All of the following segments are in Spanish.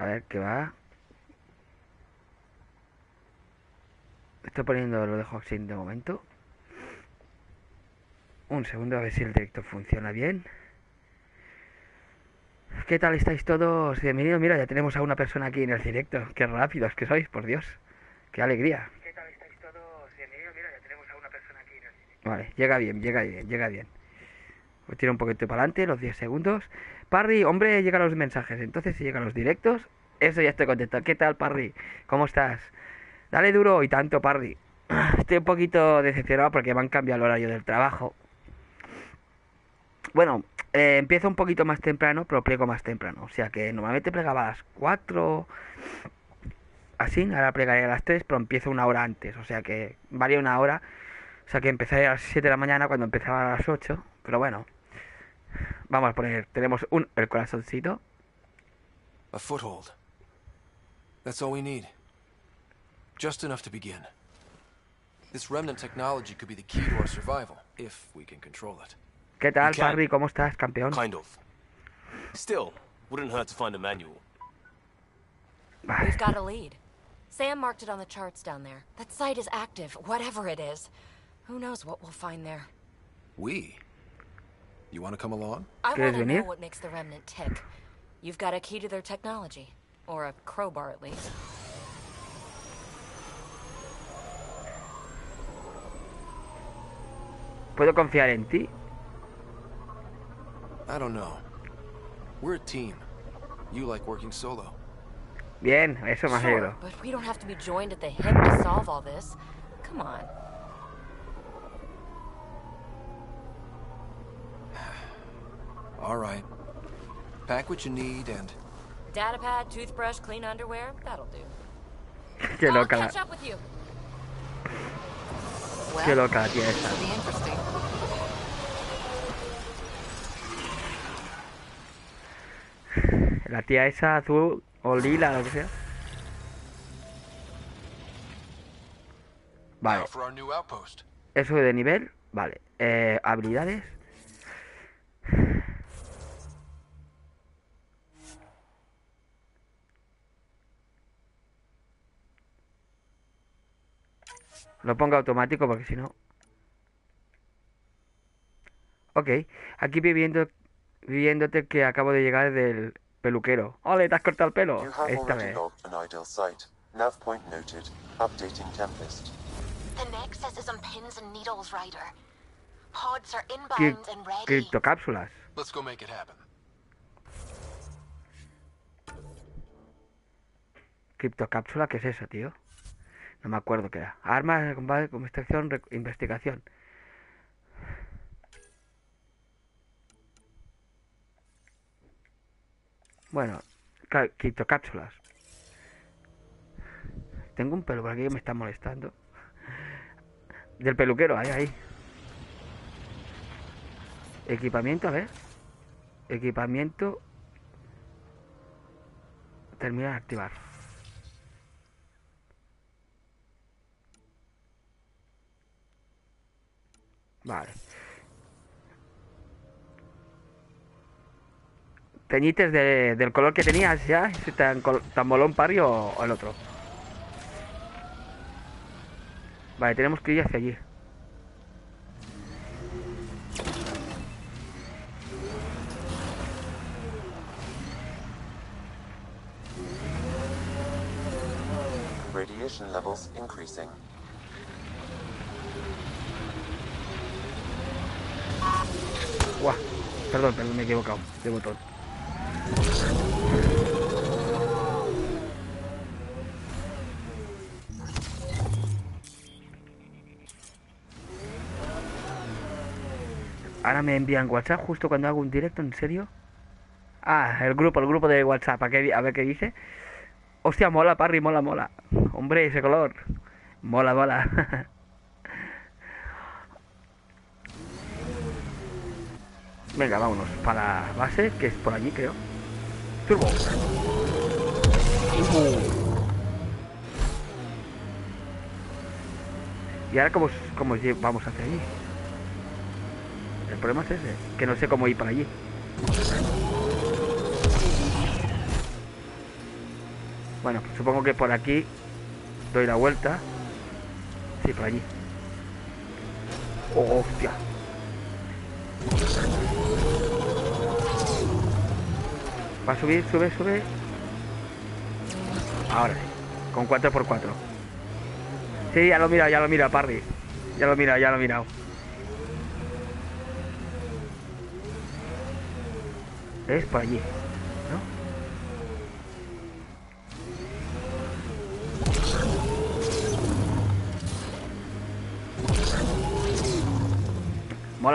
A ver, ¿qué va? Estoy poniendo, lo dejo así de momento. Un segundo, a ver si el directo funciona bien. ¿Qué tal estáis todos? Bienvenidos, mira, ya tenemos a una persona aquí en el directo. Qué rápidos que sois, por Dios. Qué alegría. ¿Qué tal estáis todos? Bienvenidos, mira, ya tenemos a una persona aquí en el directo. Vale, llega bien, llega bien, llega bien. Pues tiro un poquito para adelante, los 10 segundos. Parry, hombre, llegan los mensajes. Entonces, si llegan los directos, eso ya estoy contento. ¿Qué tal, Parry? ¿Cómo estás? Dale duro y tanto, Parry. Estoy un poquito decepcionado porque me han cambiado el horario del trabajo. Bueno, empiezo un poquito más temprano, pero pliego más temprano. O sea que normalmente plegaba a las 4, así, ahora plegaré a las 3, pero empiezo una hora antes. O sea que varía una hora. O sea que empecé a las 7 de la mañana cuando empezaba a las 8. Pero bueno, vamos a poner, tenemos el corazoncito. A foothold. That's all we need. Just enough to begin. This remnant technology could be the key to our survival, if we can control it. ¿Qué tal, Parry? ¿Cómo estás, campeón? Kind of. Still, wouldn't hurt to find a manual. We've got a lead. Sam marked it on the charts down there. That site is active, whatever it is. Who knows what we'll find there. We? You want to come along? I want to know what makes the remnant tick. You've got a key to their technology. Or a crowbar, at least. ¿Puedo confiar en ti? I don't know. We're a team. You like working solo. Bien, eso me alegro. Sure, but we don't have to be joined at the hip to solve all this. Come on. All right. Pack what you need and... Datapad, toothbrush, clean underwear, that'll do. Qué loca I'll la... catch up with you. Qué loca la tía esa. This'll be interesting. La tía esa azul o lila, lo que sea. Vale. Now for our new outpost. Eso de nivel. Vale. Habilidades. Lo pongo automático porque si no... Ok. Aquí viéndote que acabo de llegar del peluquero. ¡Ole, te has cortado el pelo! Esta vez. Nav point noted. Updating template. The Nexus is on pins and needles, Ryder. Pods are inbound and ready. Criptocápsulas. Let's go make it happen. ¿Criptocápsula? ¿Qué es eso, tío? No me acuerdo qué era. Armas de combate, investigación. Bueno, criptocápsulas. Tengo un pelo por aquí que me está molestando. Del peluquero, ahí. Equipamiento, a ver. Equipamiento. Termina de activar. Vale. Teñites del color que tenías ya. Si tan molón Parry o el otro. Vale, tenemos que ir hacia allí. Radiation levels increasing. Guau, perdón, me he equivocado de botón. Ahora me envían WhatsApp justo cuando hago un directo, ¿en serio? Ah, el grupo de WhatsApp, a ver qué dice. Hostia, mola, Parry, mola. Hombre, ese color. Mola. Venga, vámonos para la base, que es por allí, creo. Turbo. Y ahora, ¿cómo vamos hacia allí? El problema es ese, que no sé cómo ir para allí. Bueno, pues supongo que por aquí doy la vuelta. Sí, por allí. Oh, hostia. Va a subir, sube. Ahora sí. Con 4x4. Sí, ya lo mira, Parry. Ya lo he mirado. Es por allí, ¿no?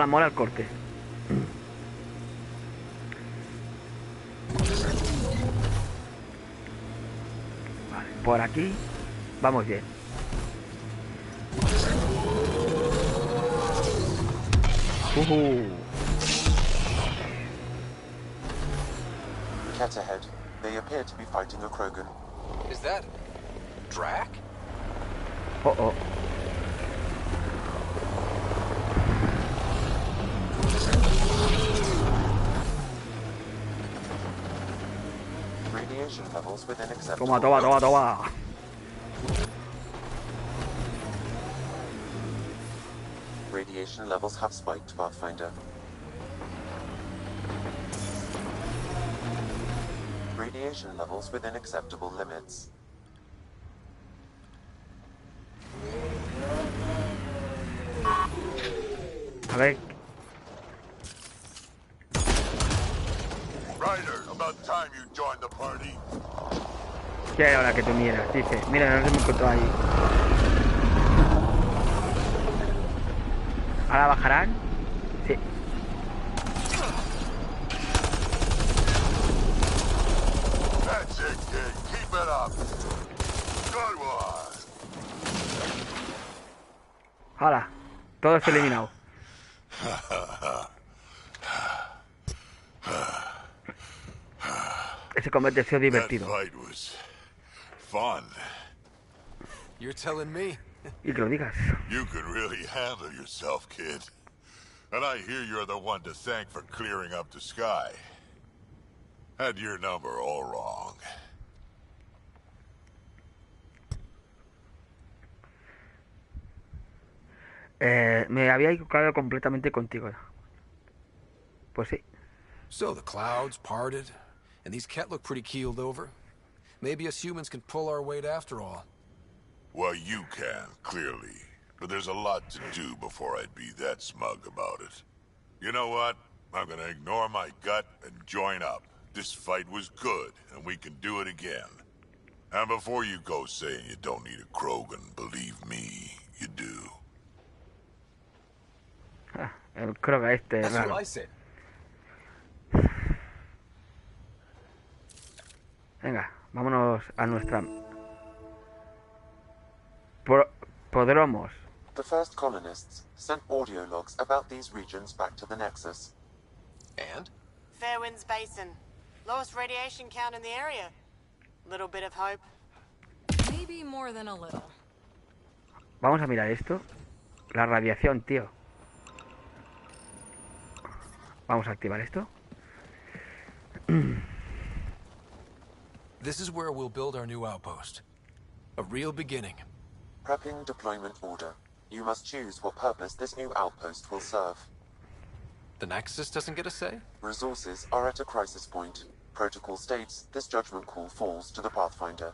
Mola el corte. Vale, por aquí vamos bien. Cat ahead. They appear to be fighting a Krogan. Is that Drac? Oh. Radiation levels within acceptable. Toma. Radiation levels have spiked, Pathfinder. Radiation levels within acceptable limits. A ver. Ryder, about time you joined the party. Ya era hora que te miras, dice. Mira, no se me encontró ahí. ¿Ahora bajarán? Sí. That's it, kid. Keep it up. Good one. ¡Hala! Todo es eliminado. Ese combate ha sido That divertido. fight was fun. You're telling me? Y que lo digas. You could really handle yourself, kid. And I hear you're the one to thank for clearing up the sky. Had your number all wrong. Me había equivocado completamente contigo. Pues sí. So the clouds parted, and these Ket look pretty keeled over. Maybe us humans can pull our weight after all. Well, you can, clearly. But there's a lot to do before I'd be that smug about it. You know what? I'm gonna ignore my gut and join up. This fight was good, and we can do it again. And before you go saying you don't need a Krogan, believe me, you do. Creo que este es That's raro. what I said. Venga, vámonos a nuestra... Podromos. The first colonists sent audio logs about these regions back to the Nexus. And? Fairwinds Basin. Lowest radiation count in the area. Little bit of hope. Maybe more than a little. Vamos a mirar esto. La radiación, tío. Vamos a activar esto. This is where we'll build our new outpost. A real beginning. Prepping deployment order. You must choose what purpose this new outpost will serve. The Nexus doesn't get a say? Resources are at a crisis point. Protocol states this judgment call falls to the Pathfinder.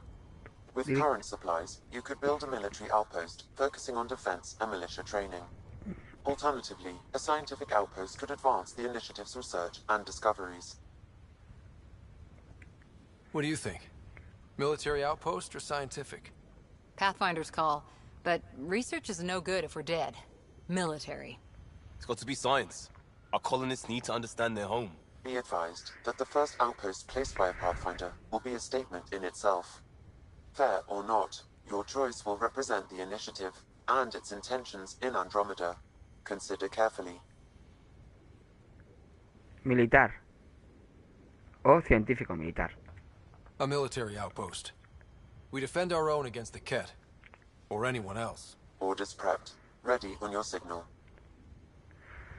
With current supplies, you could build a military outpost focusing on defense and militia training. Alternatively, a scientific outpost could advance the initiative's research and discoveries. What do you think? Military outpost or scientific? Pathfinder's call, but research is no good if we're dead. Military. It's got to be science. Our colonists need to understand their home. Be advised that the first outpost placed by a Pathfinder will be a statement in itself. Fair or not, your choice will represent the initiative and its intentions in Andromeda. Consider carefully. Militar. O científico militar. A military outpost. We defend our own against the Ket. Or anyone else. Orders prepped. Ready on your signal.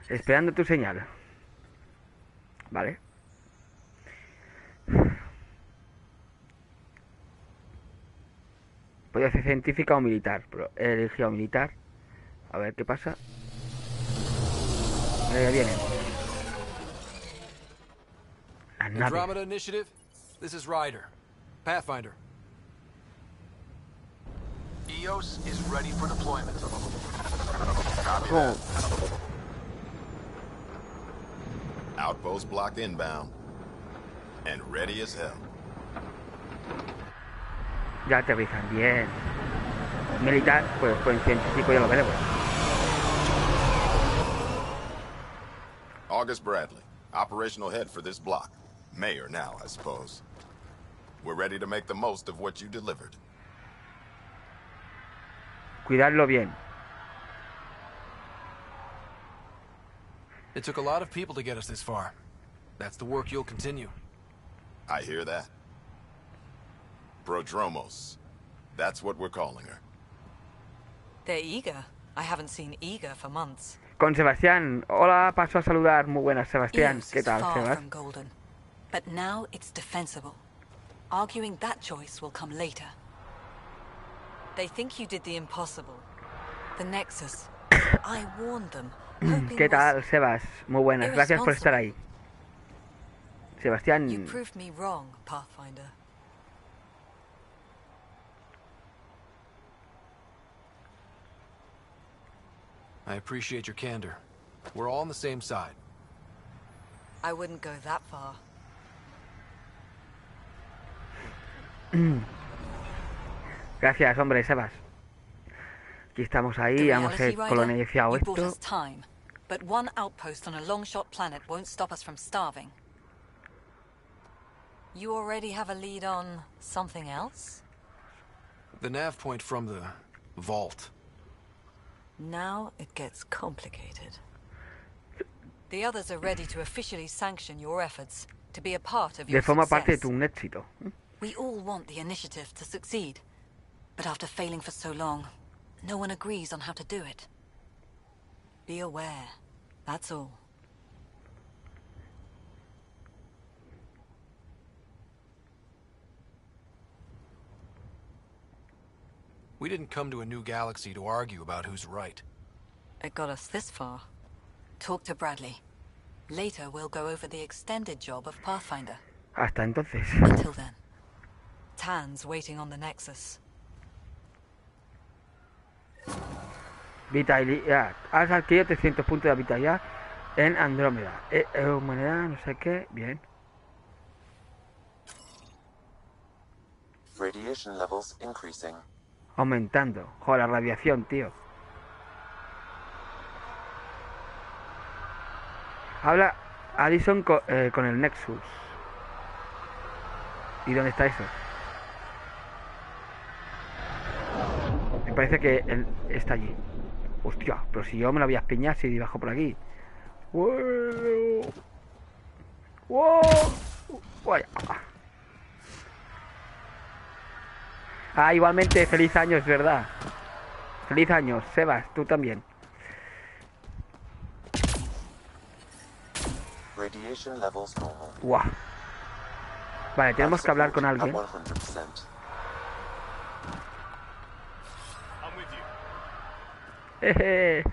Esperando tu señal. Vale. Podría ser científica o militar, pero he elegido militar. A ver qué pasa. Vienen. Las naves. Andromeda Initiative, this is Ryder. Pathfinder. EOS is ready for deployment. Copy that. Outpost block inbound. And ready as hell. Ya aterrizan, bien. Militar, pues científico ya lo veremos. August Bradley, operational head for this block. Mayor now, I suppose. We're ready to make the most of what you delivered. Cuidarlo bien. It took a lot of people to get us this far. That's the work you'll continue. I hear that. Prodromos. That's what we're calling her. They're eager. I haven't seen eager for months. Con Sebastián. Hola, paso a saludar. Muy buenas, Sebastián. EOS ¿Qué tal, is far Sebas? from golden, but now it's defensible. Arguing that choice will come later. They think you did the impossible. The Nexus. I warned them. Hoping ¿Qué was tal, Sebas? Muy buenas. Gracias por estar ahí. Sebastián. You proved me wrong, Pathfinder. I appreciate your candor. We're all on the same side. I wouldn't go that far. Gracias, hombre, Sebas. Aquí estamos ahí, The ya hemos reality, Ryder, colonizado you bought esto. us time, but one outpost on a long-shot planet won't stop us from starving. You already have a lead on something else? The nav point from the vault. Now it gets complicated. The others are ready to officially sanction your efforts, to be a part of your De forma parte de success. tu un éxito. We all want the initiative to succeed, but after failing for so long, no one agrees on how to do it. Be aware, that's all. We didn't come to a new galaxy to argue about who's right. It got us this far. Talk to Bradley. Later, we'll go over the extended job of Pathfinder. Hasta entonces. Until then, Tan's waiting on the Nexus. Vitalidad. Has adquirido 300 puntos de vitalidad en Andrómeda. Humanidad, no sé qué. Bien. Radiation levels increasing. Aumentando. Joder, la radiación, tío. Habla Addison con el Nexus. ¿Y dónde está eso? Me parece que él está allí. Hostia, pero si yo me lo voy a espiñar si bajo por aquí. ¡Wow! ¡Wow! Vaya. Ah, igualmente, feliz año, es verdad. Feliz año, Sebas, tú también. Radiation levels normal. Guau. Vale, tenemos que hablar con alguien. At 100%. I'm with you. Jeje.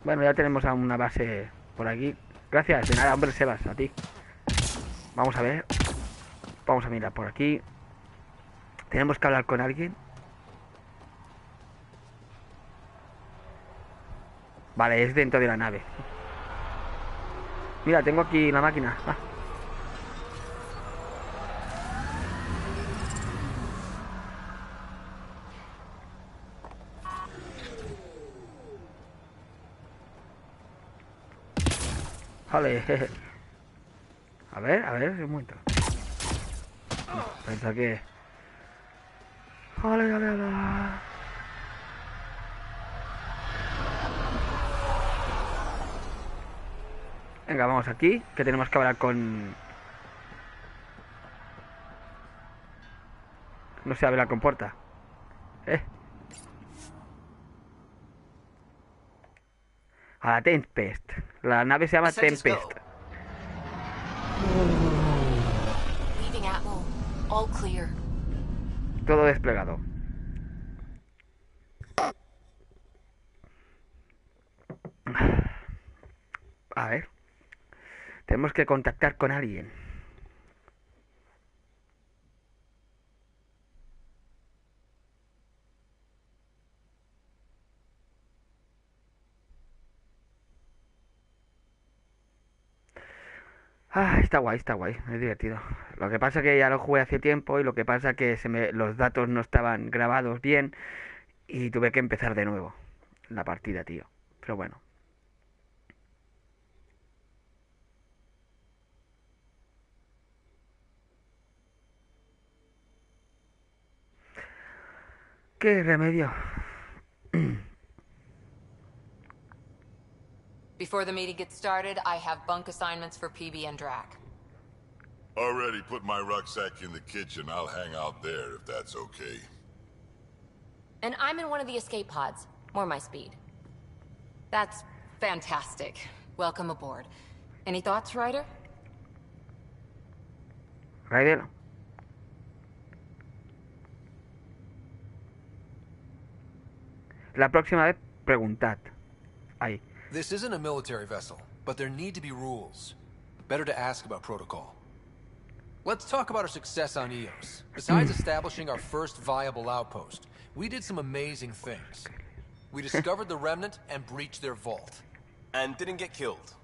Bueno, ya tenemos a una base por aquí. Gracias, de nada, hombre, Sebas, a ti. Vamos a ver. Vamos a mirar por aquí. Tenemos que hablar con alguien. Vale, es dentro de la nave. Mira, tengo aquí la máquina. Ah. Vale, jeje. A ver, un momento. Pensaba que... Vale. Venga, vamos aquí, que tenemos que hablar con... No se abre la compuerta. A la Tempest. La nave se llama Tempest. Leaving Atmo. All clear. Todo desplegado. A ver. Tenemos que contactar con alguien. Está guay, es divertido. Lo que pasa que ya lo jugué hace tiempo y lo que pasa que los datos no estaban grabados bien y tuve que empezar de nuevo la partida, tío. Pero bueno. ¿Qué remedio? Before the meeting gets started, I have bunk assignments for PB and Drac. Already put my rucksack in the kitchen. I'll hang out there if that's okay. And I'm in one of the escape pods. More my speed. That's fantastic. Welcome aboard. Any thoughts, Ryder? Ryder. La próxima vez preguntad. Ahí. This isn't a military vessel, but there need to be rules. Better to ask about protocol. Let's talk about our success on Eos. Besides establishing our first viable outpost, we did some amazing things. We discovered the Remnant and breached their vault. And didn't get killed.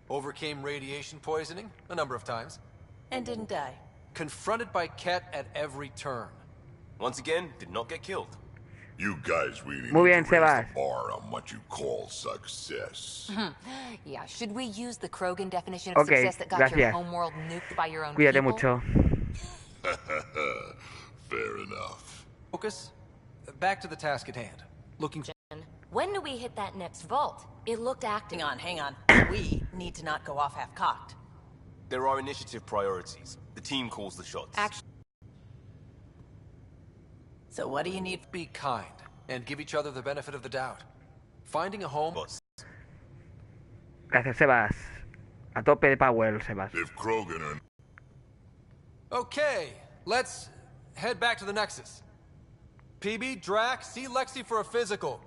Overcame radiation poisoning a number of times. And didn't die. Confronted by Ket at every turn. Once again, did not get killed. You guys really Muy need bien, to raise Sebas. the bar on what you call success. Yeah, should we use the Krogan definition of success that got your gracias. homeworld nuked by your own Cuídate people? mucho. Fair enough. Focus. Back to the task at hand. Looking. When do we hit that next vault? It looked active. Hang on. We need to not go off half-cocked. There are initiative priorities. The team calls the shots. So what do you need? Be kind and give each other the benefit of the doubt. Finding a home. Gracias, Sebas. A tope de power, Sebas. If Krogan are... Okay, let's head back to the Nexus. PB, Drac, see Lexi for a physical.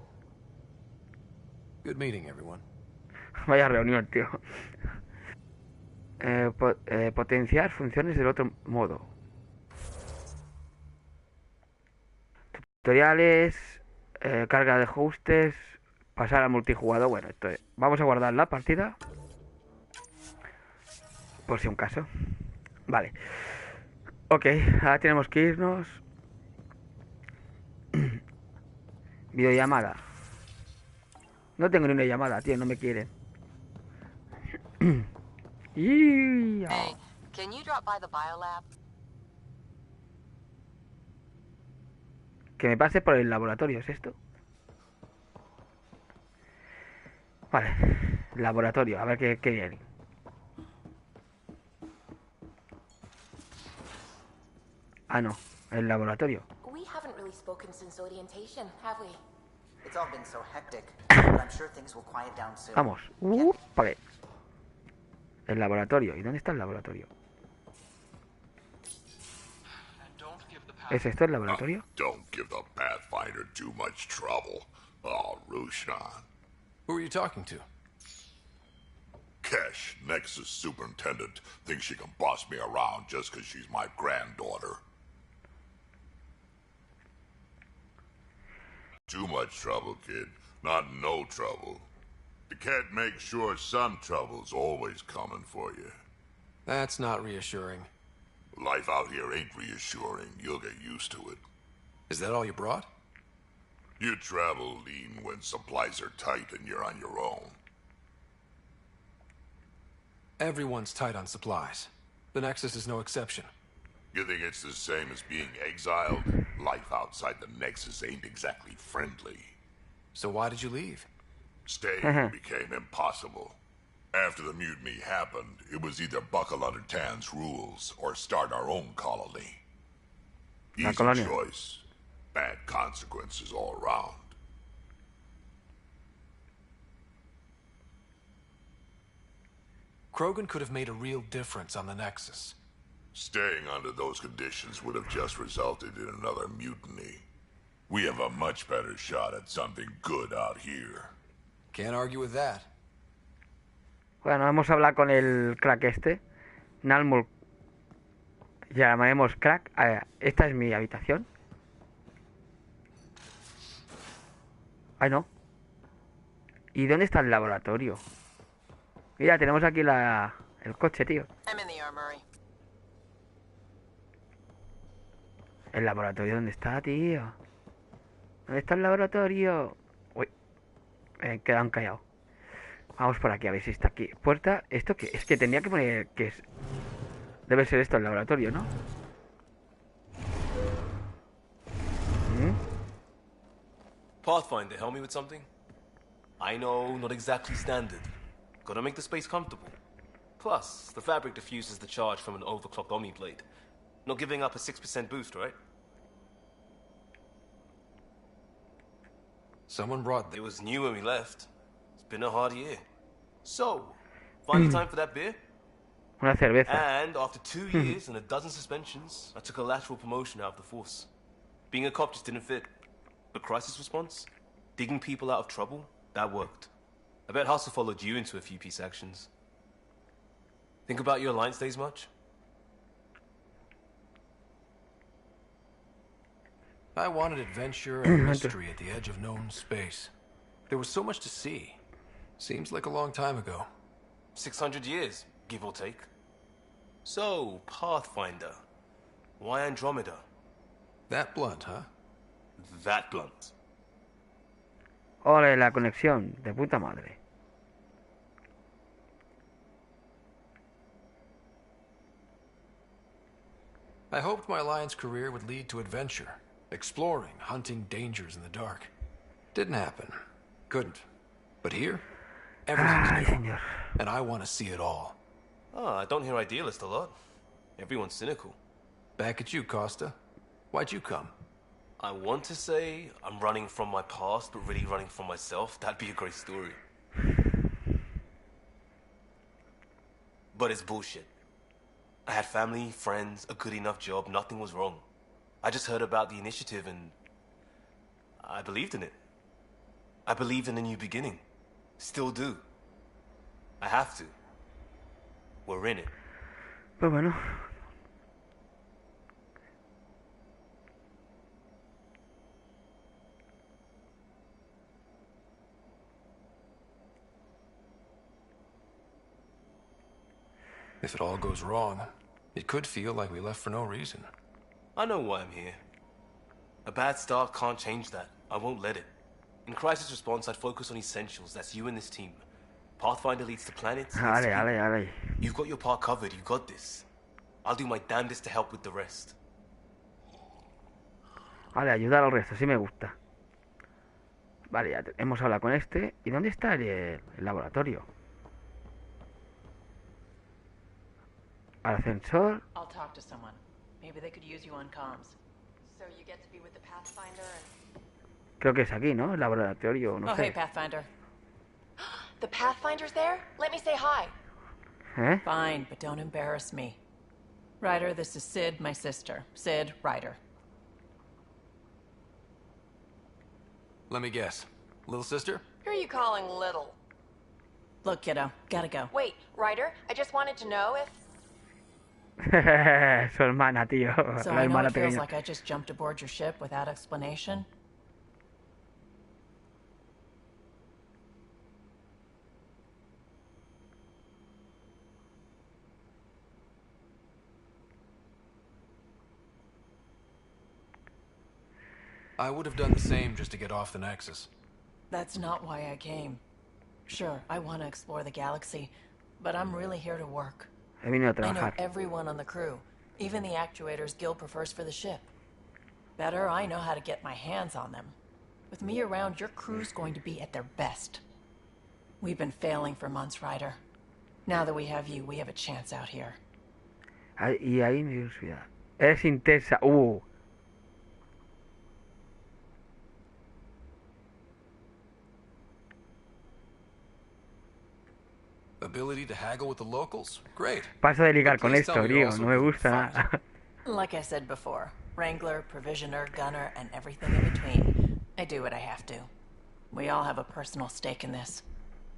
Good meeting, everyone. Vaya reunión, tío. Potenciar funciones del otro modo. Tutoriales, carga de ajustes, pasar al multijugador. Bueno, esto es. Vamos a guardar la partida por si un caso. Vale. Ok, ahora tenemos que irnos. Videollamada. No tengo ni una llamada, tío, no me quieren. Hey, can you drop by the biolab? Que me pase por el laboratorio, ¿es esto? Vale, laboratorio, a ver qué viene. Ah, no, el laboratorio. We haven't really spoken since orientation, have we? It's all been so hectic, but I'm sure things will quiet down soon. Vamos, vale. El laboratorio, ¿y dónde está el laboratorio? ¿Es esto el laboratorio? Don't give the Pathfinder too much trouble. Oh, Rushan. Who are you talking to? Kesh, Nexus Superintendent, thinks she can boss me around just because she's my granddaughter. Too much trouble, kid. Not no trouble. You can't make sure some trouble's always coming for you. That's not reassuring. Life out here ain't reassuring. You'll get used to it. Is that all you brought? You travel lean when supplies are tight and you're on your own. Everyone's tight on supplies. The Nexus is no exception. You think it's the same as being exiled? Life outside the Nexus ain't exactly friendly. So why did you leave? Staying became impossible. After the mutiny happened, it was either buckle under Tan's rules or start our own colony. Easy choice. Bad consequences all around. Krogan could have made a real difference on the Nexus. Staying under those conditions would have just resulted in another mutiny. We have a much better shot at something good out here. Can't argue with that. Bueno, vamos a hablar con el crack este. Nalmul. Llamaremos crack. Esta es mi habitación. Ay, no. ¿Y dónde está el laboratorio? Mira, tenemos aquí el coche, tío. ¿El laboratorio dónde está, tío? ¿Dónde está el laboratorio? Uy, me quedan callado. Vamos por aquí a ver si está aquí. Puerta, ¿esto qué? Es que tendría que poner que es. Debe ser esto el laboratorio, ¿no? Pathfinder, help me with something? I know, not exactly standard. Gotta make the space comfortable. Plus, the fabric diffuses the charge from an overclocked Omni blade. Not giving up a 6% boost, right? Someone brought It was new when we left. It's been a hard year. So, finally time for that beer? Una cerveza. And after 2 years and a dozen suspensions, I took a lateral promotion out of the force. Being a cop just didn't fit. But crisis response? Digging people out of trouble? That worked. I bet Hustle followed you into a few peace actions. Think about your Alliance days much? I wanted adventure and mystery at the edge of known space. There was so much to see. Seems like a long time ago. 600 years, give or take. So, Pathfinder. Why Andromeda? That blunt, huh? That blunt. Ole, la conexión. De puta madre. I hoped my Alliance career would lead to adventure. Exploring, hunting dangers in the dark. Didn't happen. Couldn't. But here, everything's new. And I want to see it all. Oh, I don't hear idealist a lot. Everyone's cynical. Back at you, Costa. Why'd you come? I want to say I'm running from my past, but really running from myself. That'd be a great story. But it's bullshit. I had family, friends, a good enough job, nothing was wrong. I just heard about the initiative and I believed in it. I believed in a new beginning. Still do. I have to. We're in it. Pues bueno. If it all goes wrong, it could feel like we left for no reason. I know why I'm here. A bad start can't change that. I won't let it. In crisis response, I'd focus on essentials. That's you and this team. Pathfinder leads the planets. Ale. You've got your part covered. You got this. I'll do my damnedest to help with the rest. Vale, ayudar al resto, sí me gusta. Vale, ya hemos hablado con este. ¿Y dónde está el laboratorio? Al ascensor. I'll talk to someone. Maybe they could use you on comms. So you get to be with the Pathfinder and... Creo que es aquí, ¿no? El laboratorio, no sé. Hey, Pathfinder. The Pathfinder's there? Let me say hi. Fine, but don't embarrass me. Ryder, this is Sid, my sister. Sid, Ryder. Let me guess. Little sister? Who are you calling little? Look, kiddo, gotta go. Wait, Ryder, I just wanted to know if... Su hermana, tío. So La I know hermana it feels pequeña. like I just jumped aboard your ship without explanation. I would have done the same just to get off the Nexus. That's not why I came. Sure, I want to explore the galaxy, but I'm really here to work. He venido a I know trabajar. everyone on the crew, even the actuators Gil prefers for the ship. Better, I know how to get my hands on them. With me around, your crew's going to be at their best. We've been failing for months, Ryder. Now that we have you, we have a chance out here. Y ahí mi curiosidad. Eres intensa. Ability to haggle with the locals? Great. Paso de ligar But con please tell esto, me you're tío. also No me good with gusta fight. nada. Like I said before, Wrangler, Provisioner, Gunner, and everything in between. I do what I have to. We all have a personal stake in this.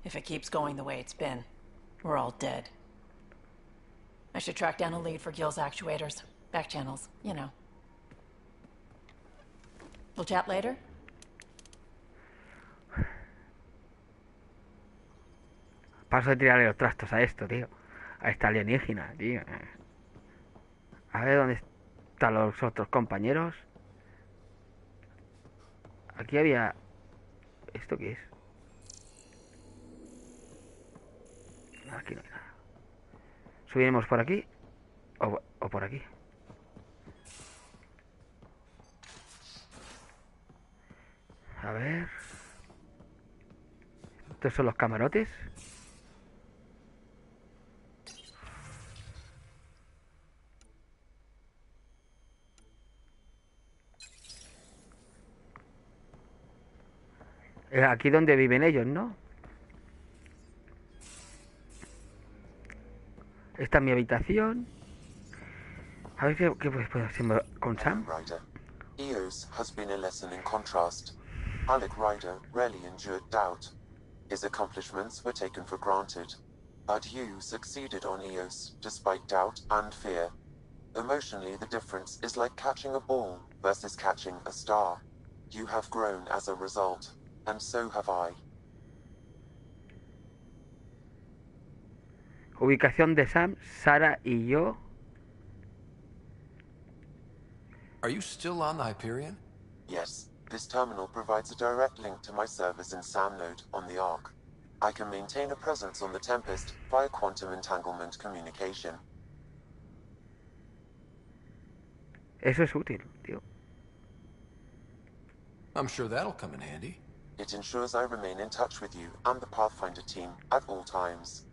If it keeps going the way it's been, we're all dead. I should track down a lead for Gil's actuators. Back channels, you know. We'll chat later? Paso de tirarle los trastos a esto, tío. A esta alienígena, tío. A ver dónde están los otros compañeros. Aquí había... ¿Esto qué es? Aquí no hay nada. Subiremos por aquí. O por aquí. A ver. ¿Estos son los camarotes? Aquí donde viven ellos, ¿no? Esta es mi habitación. A ver qué puedo hacer con Sam. Ryder. Eos has been a lesson in contrast. Alec Ryder rarely endured doubt. His accomplishments were taken for granted. But you succeeded on Eos, despite doubt and fear. Emotionally, the difference is like catching a ball versus catching a star. You have grown as a result, and so have I. Ubicación de Sam, Sara y yo. Are you still on the Hyperion? Yes, this terminal provides a direct link to my servers in SAM node on the Ark. I can maintain a presence on the Tempest via quantum entanglement communication. Eso es útil, tío. I'm sure that'll come in handy. It ensures I remain in touch with you and the Pathfinder team at all times.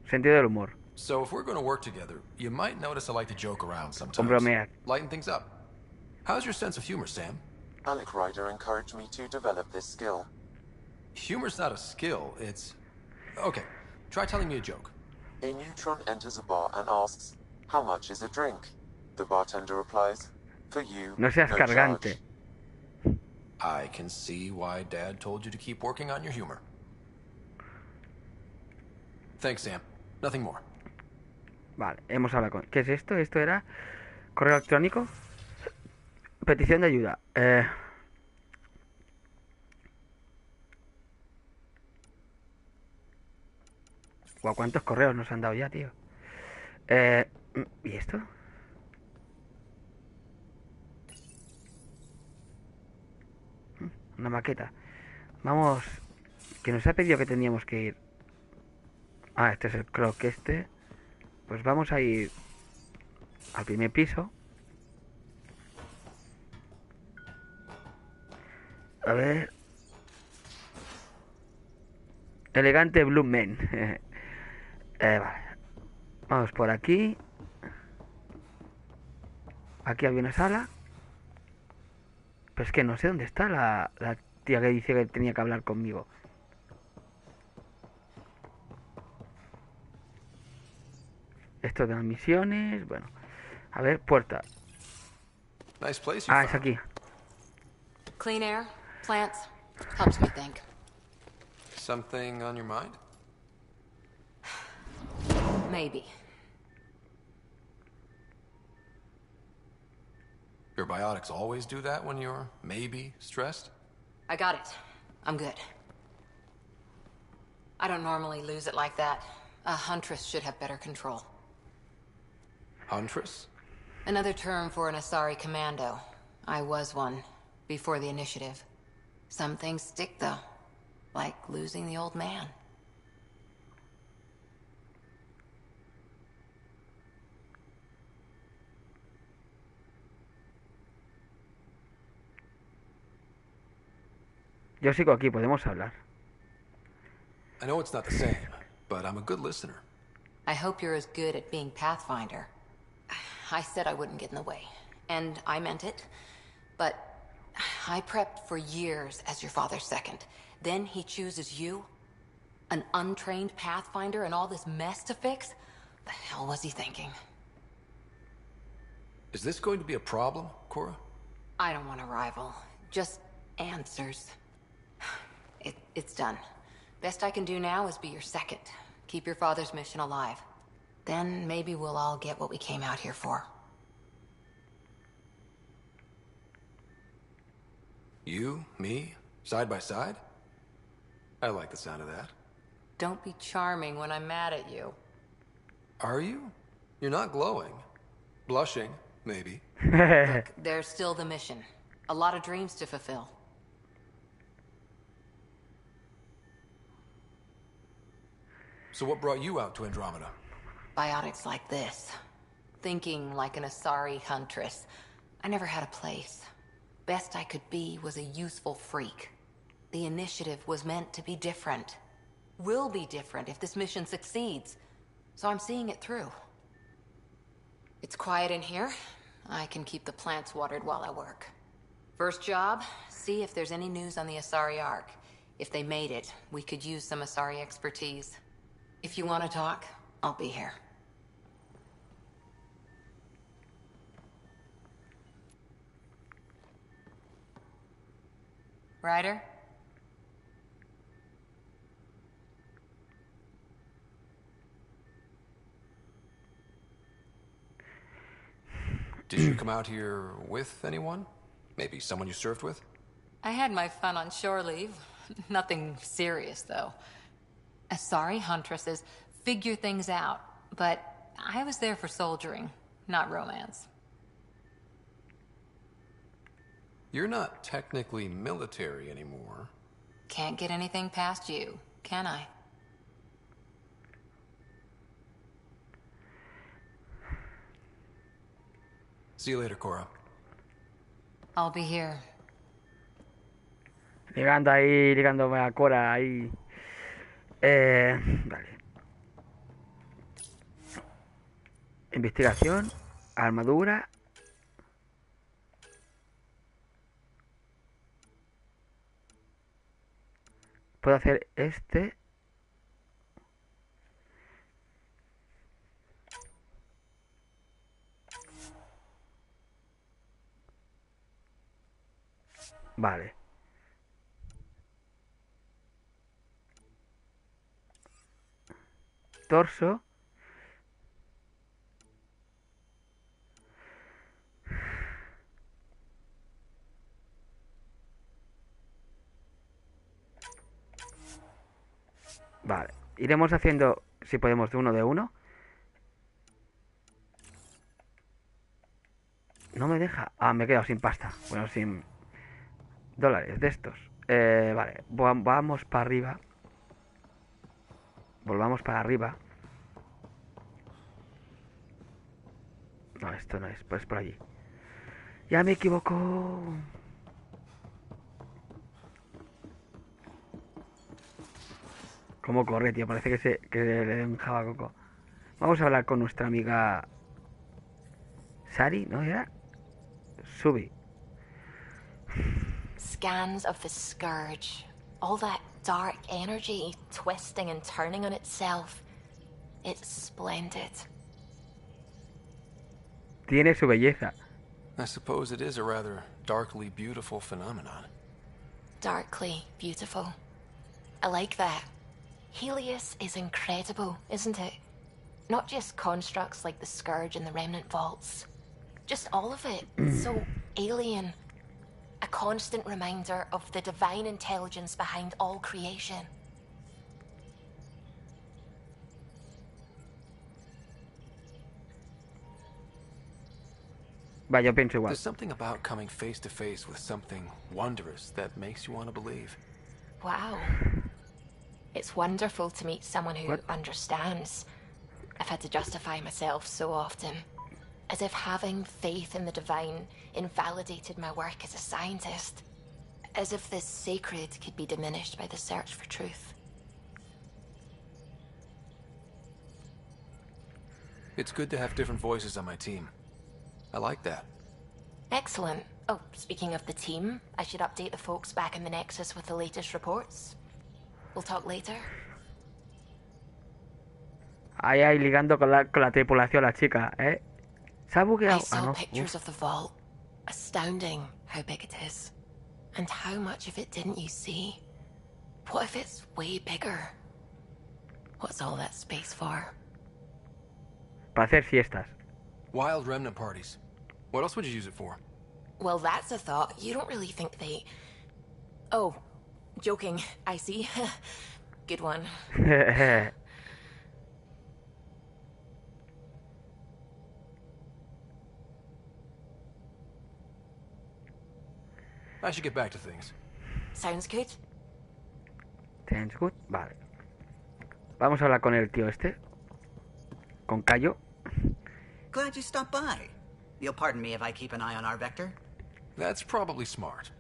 Sentido del humor. So if we're going to work together, you might notice I like to joke around sometimes. Bromear. Lighten things up. How's your sense of humor, Sam? Alec Ryder encouraged me to develop this skill. Humor's not a skill, it's... Okay, try telling me a joke. A neutron enters a bar and asks, "How much is a drink?" The bartender replies, "For you, No seas cargante. charge." I can see why Dad told you to keep working on your humor. Thanks, Sam. Nothing more. Vale, hemos hablado con... ¿Qué es esto? Esto era... Correo electrónico. Petición de ayuda. Guau, ¿cuántos correos nos han dado ya, tío? ¿Y esto? Una maqueta. Vamos... Que nos ha pedido que teníamos que ir... Ah, este es el clock este. Pues vamos a ir al primer piso. A ver. Elegante Blue Man. Vale. Vamos por aquí. Aquí había una sala. Pero es que no sé dónde está la tía que dice que tenía que hablar conmigo. Esto de las misiones. Bueno. A ver, puerta. Nice place you Ah, es found. aquí. Clean air, plants, helps me think. Something on your mind? Maybe. Your biotics always do that when you're maybe stressed? I got it. I'm good. I don't normally lose it like that. A huntress should have better control. Huntress? Another term for an Asari commando. I was one, before the initiative. Some things stick, though. Like losing the old man. Yo sigo aquí, podemos hablar. I know it's not the same, but I'm a good listener. I hope you're as good at being Pathfinder. I said I wouldn't get in the way, and I meant it. But I prepped for years as your father's second. Then he chooses you? An untrained Pathfinder and all this mess to fix? The hell was he thinking? Is this going to be a problem, Cora? I don't want a rival. Just answers. It's done. Best I can do now is be your second. Keep your father's mission alive. Then maybe we'll all get what we came out here for. You, me, side by side? I like the sound of that. Don't be charming when I'm mad at you. Are you? You're not glowing. Blushing, maybe. Look, there's still the mission. A lot of dreams to fulfill. So what brought you out to Andromeda? Biotics like this. Thinking like an Asari huntress. I never had a place. Best I could be was a useful freak. The initiative was meant to be different. Will be different if this mission succeeds. So I'm seeing it through. It's quiet in here. I can keep the plants watered while I work. First job, see if there's any news on the Asari Ark. If they made it, we could use some Asari expertise. If you want to talk, I'll be here. Ryder? Did you come out here with anyone? Maybe someone you served with? I had my fun on shore leave. Nothing serious, though. Asari huntresses figure things out, but I was there for soldiering, not romance. You're not technically military anymore. Can't get anything past you, can I? See you later, Cora. I'll be here. Ligándome a Cora ahí. Vale. Investigación, armadura. Puedo hacer este. Vale. Torso. Vale. Iremos haciendo, si podemos, de uno. No me deja. Ah, me he quedado sin pasta. Bueno, sin dólares de estos. Vale. Vamos para arriba. Volvamos para arriba. No, esto no es. Pues por allí. Ya me equivoco. ¿Cómo corre, tío? Parece que le dé un jabacoco. Vamos a hablar con nuestra amiga Sari, ¿no era? Subi. Scans of the Scourge. All that dark energy twisting and turning on itself. It's splendid. Tiene su belleza. I suppose it is a rather darkly beautiful phenomenon. Darkly beautiful. I like that. Helios is incredible, isn't it? Not just constructs like the Scourge and the Remnant Vaults. Just all of it. So alien. A constant reminder of the divine intelligence behind all creation. Va, yo pienso igual. There's something about coming face to face with something wondrous that makes you want to believe. Wow. It's wonderful to meet someone who understands. I've had to justify myself so often. As if having faith in the divine invalidated my work as a scientist. As if this sacred could be diminished by the search for truth. It's good to have different voices on my team. I like that. Excellent. Oh, speaking of the team, I should update the folks back in the Nexus with the latest reports. We'll talk later. Ahí ligando con la tripulación la chica, ¿eh? Se ha I bugueado. saw Ah, no. pictures of the vault. Astounding how big it is. And how much of it didn't you see? What if it's way bigger? What's all that space for? Para hacer fiestas. Wild remnant parties. What else would you use it for? Well, that's a thought. You don't really think they... Oh, joking. I see. Good one. I should get back to things. Sounds good. Sounds good. Vale. Vamos a hablar con el tío este. Con Cayo. Glad you stopped by. You'll pardon me if I keep an eye on our vector. That's probably smart.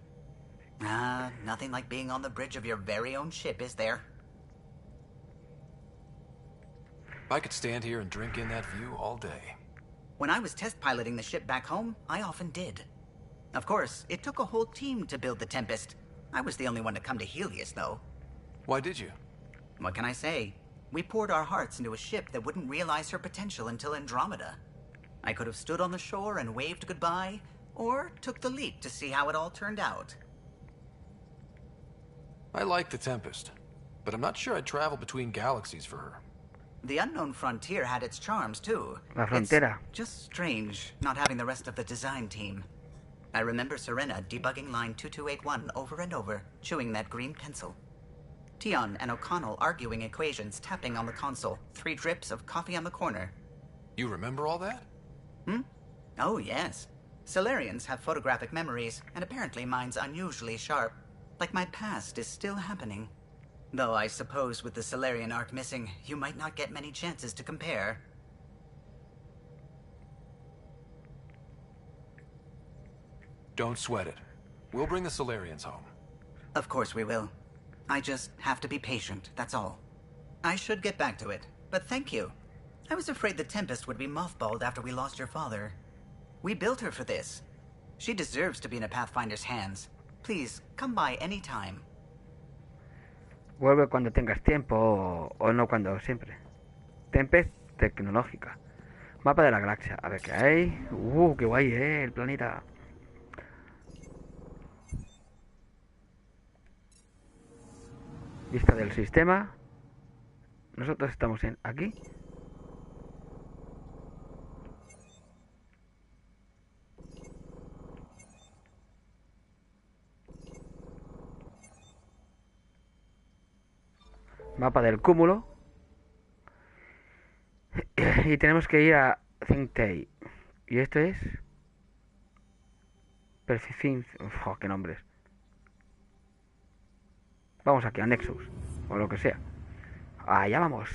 Nothing like being on the bridge of your very own ship, is there? I could stand here and drink in that view all day. When I was test piloting the ship back home, I often did. Of course, it took a whole team to build the Tempest. I was the only one to come to Helios, though. Why did you? What can I say? We poured our hearts into a ship that wouldn't realize her potential until Andromeda. I could have stood on the shore and waved goodbye, or took the leap to see how it all turned out. I like the Tempest, but I'm not sure I'd travel between galaxies for her. The unknown frontier had its charms, too. La frontera. It's just strange not having the rest of the design team. I remember Serena debugging line 2281 over and over, chewing that green pencil. Tion and O'Connell arguing equations, tapping on the console, 3 drips of coffee on the corner. You remember all that? Oh, yes. Solarians have photographic memories, and apparently mine's unusually sharp. Like my past is still happening. Though I suppose with the Solarian arc missing, you might not get many chances to compare. Don't sweat it. We'll bring the Solarians home. Of course we will. I just have to be patient, that's all. I should get back to it, but thank you. I was afraid the Tempest would be mothballed after we lost your father. We built her for this. She deserves to be in a Pathfinder's hands. Please, come by any time. Vuelve cuando tengas tiempo o no cuando siempre. Tempest tecnológica. Mapa de la galaxia. A ver qué hay. Qué guay, el planeta. Vista del sistema. Nosotros estamos en aquí. Mapa del cúmulo. Y tenemos que ir a Thingtay. Y esto es... Perfecin... qué nombres. Vamos aquí a Nexus. O lo que sea. Allá vamos.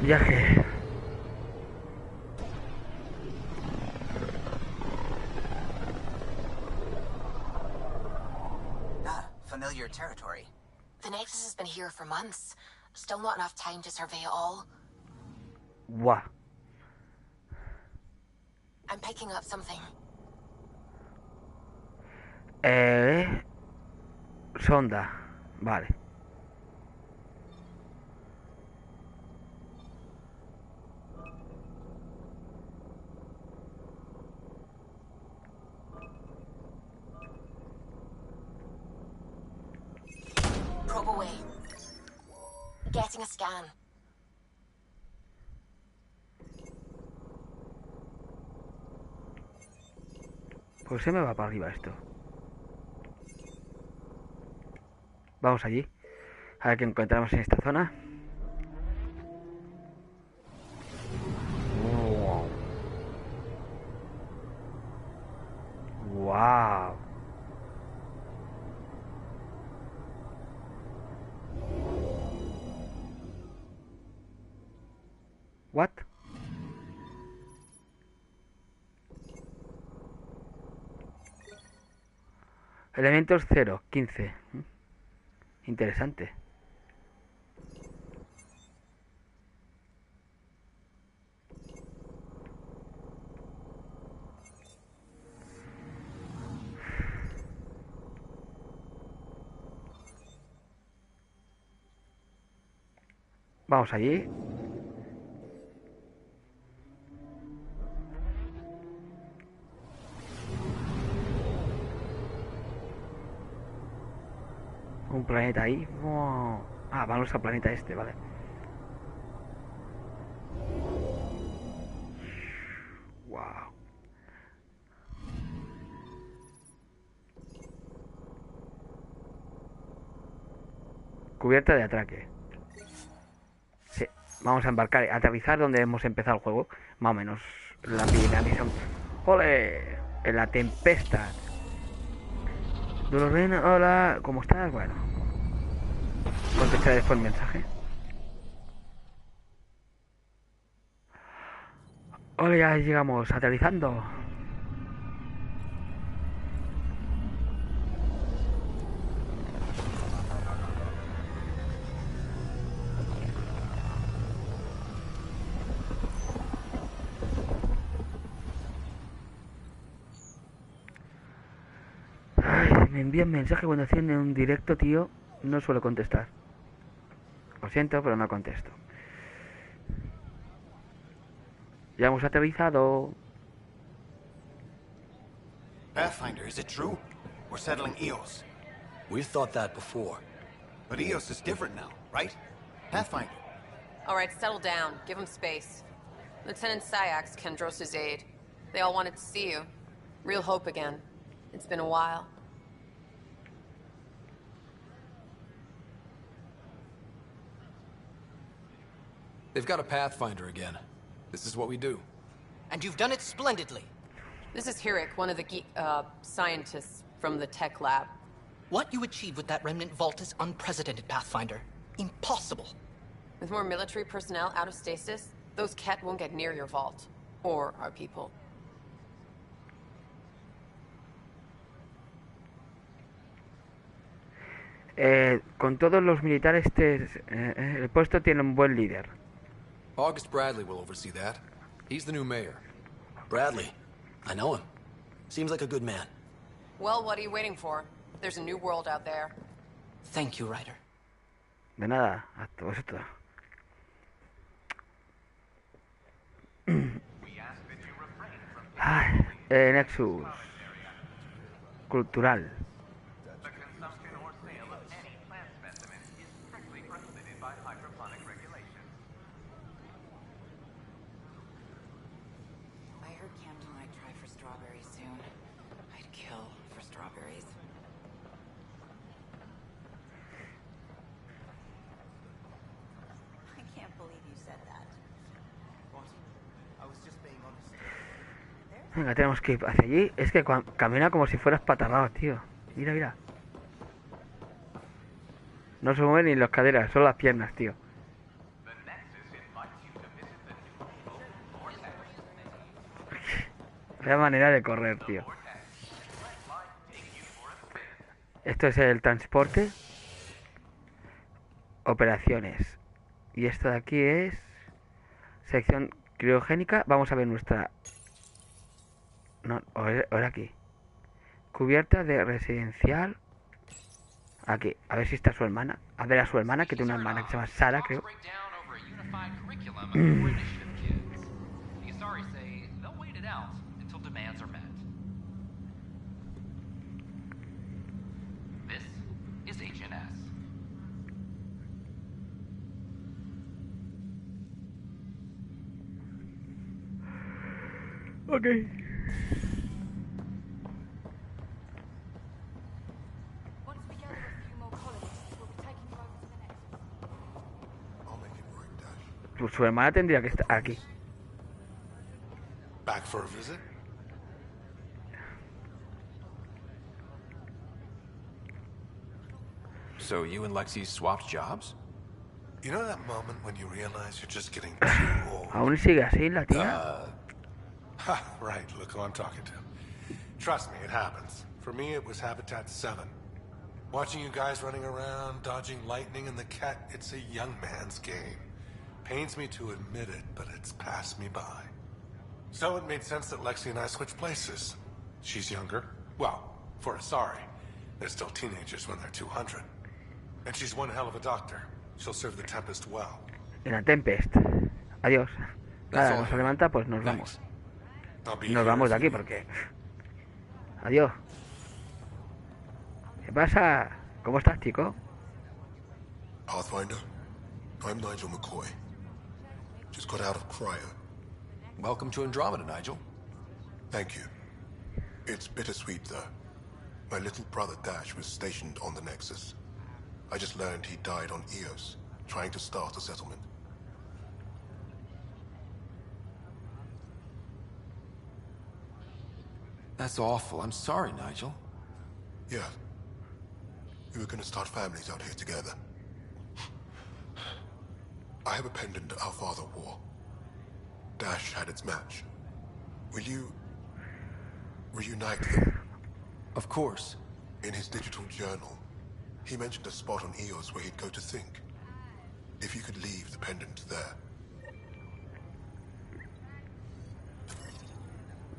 Viaje. Familiar territory. The Nexus has been here for months. Still not enough time to survey it all. Guau. I'm picking up something. Sonda. Vale. Probe away. Getting a scan. Pues se me va para arriba esto. Vamos allí. A ver qué encontramos en esta zona. Wow. What? Elementos 0, 15. Interesante. Vamos allí. Un planeta ahí. Wow. Ah, vamos al planeta este, vale. Wow. Cubierta de atraque. Sí, vamos a embarcar, aterrizar donde hemos empezado el juego. Más o menos la primera misión. ¡Ole! En la tempestad. Ven, hola, ¿cómo estás? Bueno, contestaré después el mensaje. Hola, ya llegamos, aterrizando. Ay, me envían mensaje cuando hacen un directo, tío. No suelo contestar. Lo siento, pero no contesto. Ya hemos aterrizado. Pathfinder, is it true? We're settling Eos. We've thought that before. But Eos is different now, right? Pathfinder. All right, settle down. Give him space. Lieutenant Syax, Kendros' aide. They all wanted to see you. Real hope again. It's been a while. They've got a Pathfinder again. This is what we do. And you've done it splendidly. This is Hirik, one of the scientists from the tech lab. What you achieved with that remnant vault is unprecedented, Pathfinder. Impossible. With more military personnel out of stasis, those Ket won't get near your vault. Or our people. Con todos los militares, el puesto tiene un buen líder. August Bradley will oversee that. He's the new mayor. Bradley. I know him. Seems like a good man. Well, what are you waiting for? There's a new world out there. Thank you, Ryder. De nada, hasta vosotros. Ay, Nexus. Cultural. Venga, tenemos que ir hacia allí. Es que camina como si fuera espatarrado, tío. Mira, mira. No se mueven ni las caderas, son las piernas, tío. Vaya manera de correr, tío. Esto es el transporte. Operaciones. Y esto de aquí es sección criogénica. Vamos a ver nuestra... No, ahora aquí. Cubierta de residencial. Aquí, a ver si está su hermana. A ver a su hermana, que tiene una hermana que se llama Sara, creo. Ok. Pues su hermana tendría que estar aquí. Back for a visit? So you and Lexi swapped jobs? You know that moment when you realize you're just getting too old? Aún sigue así la tía. Right, look who I'm talking to. Trust me, it happens. For me, it was Habitat 7. Watching you guys running around, dodging lightning and the cat, it's a young man's game. Pains me to admit it, but it's passed me by. So it made sense that Lexi and I switched places. She's younger. Well, for Asari. They're still teenagers when they're 200. And she's one hell of a doctor. She'll serve the Tempest well. En la Tempest. Adiós. Nada, nos levanta, pues nos vamos. Nos vamos de aquí porque... Adiós. ¿Qué pasa? ¿Cómo estás, chico? Pathfinder, I'm Nigel McCoy. Just got out of cryo. Welcome to Andromeda, Nigel. Thank you. It's bittersweet, though. My little brother Dash was stationed on the Nexus. I just learned he died on Eos, trying to start a settlement. That's awful. I'm sorry, Nigel. Yeah. We were gonna start families out here together. I have a pendant our father wore. Dash had its match. Will you... reunite them? Of course. In his digital journal, he mentioned a spot on Eos where he'd go to think. If you could leave the pendant there.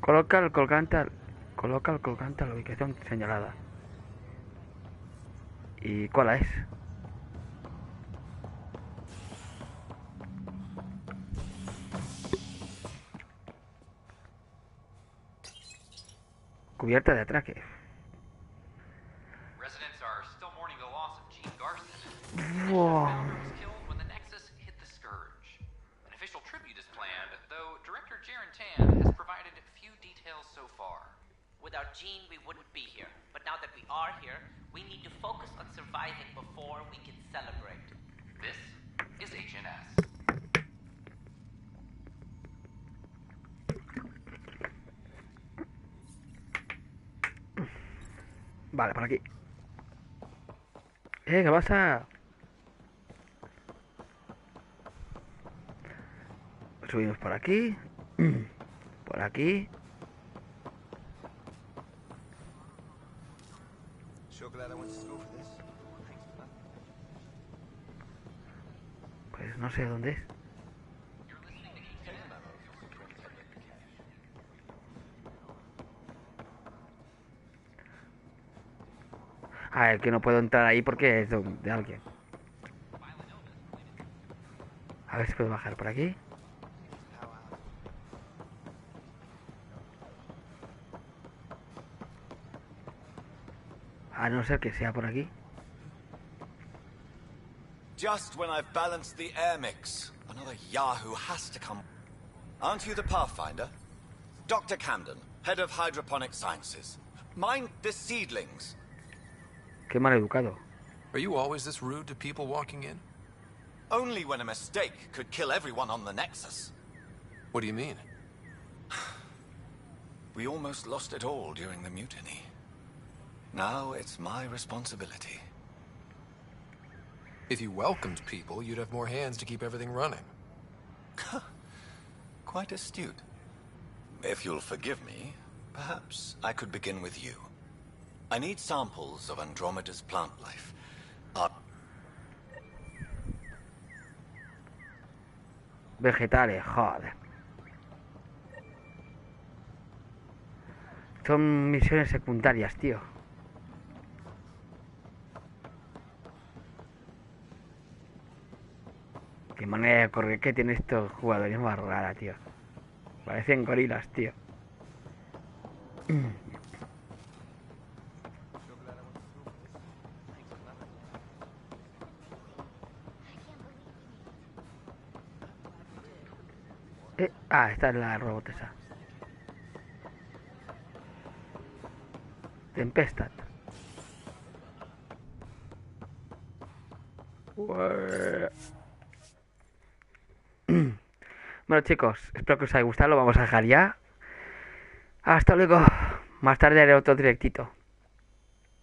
Coloca el colgante a la ubicación señalada. ¿Y cuál es? Cubierta de atraque. Residents are still mourning the loss of Gene Garson. Wow. Was killed when the Nexus hit the Scourge. An official tribute is planned, though Director Jaren Tan has provided few details so far. Without Gene, we wouldn't be here. But now that we are here, we need to focus on surviving before we can celebrate. This is HNS. Vale, por aquí. ¿Qué pasa? Subimos por aquí. Por aquí. Pues no sé dónde es. A ver, que no puedo entrar ahí porque es de alguien. A ver si puedo bajar por aquí. A no ser que sea por aquí. Just when I've balanced the air mix, another Yahoo has to come. Aren't you the Pathfinder? Dr. Camden, head of hydroponic sciences. Mind the seedlings. Qué mal educado. Are you always this rude to people walking in? Only when a mistake could kill everyone on the Nexus. What do you mean? We almost lost it all during the mutiny. Now it's my responsibility. If you welcomed people, you'd have more hands to keep everything running. Quite astute. If you'll forgive me, perhaps I could begin with you. I need samples of Andromeda's plant life. Vegetales, joder. Son misiones secundarias, tío. Qué manera de correr que tienen estos jugadores más rara, tío. Parecen gorilas, tío. Esta es la robot esa. Tempestad. Bueno, chicos, espero que os haya gustado. Lo vamos a dejar ya. Hasta luego. Más tarde haré otro directito.